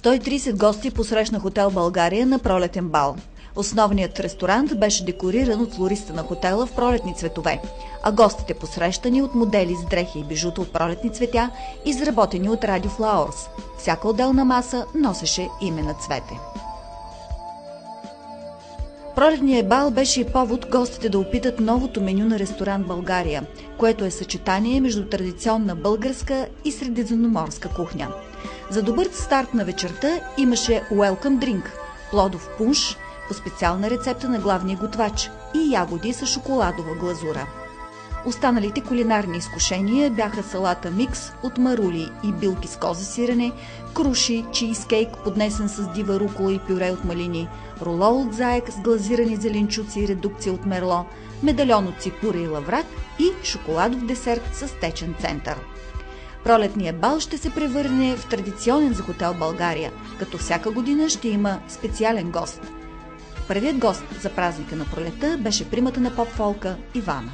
130 гости посрещна хотел България на пролетен бал. Основният ресторант беше декориран от флориста на хотела в пролетни цветове, а гостите посрещани от модели с дрехи и бижута от пролетни цветя, изработени от Radio Flowers. Всяка отделна маса носеше име на цвете. Пролетният бал беше и повод гостите да опитат новото меню на ресторант България, което е съчетание между традиционна българска и средиземноморска кухня. За добър старт на вечерта имаше Welcome Drink – плодов пунш по специална рецепта на главния готвач и ягоди с шоколадова глазура. Останалите кулинарни изкушения бяха салата микс от марули и билки с козе сирене, круши, чизкейк, поднесен с дива рукола и пюре от малини, ролол от заек с глазирани зеленчуци и редукция от мерло, медальон от ципура и лаврак и шоколадов десерт с течен център. Пролетният бал ще се превърне в традиционен за хотел България, като всяка година ще има специален гост. Първият гост за празника на пролета беше примата на поп-фолка Ивана.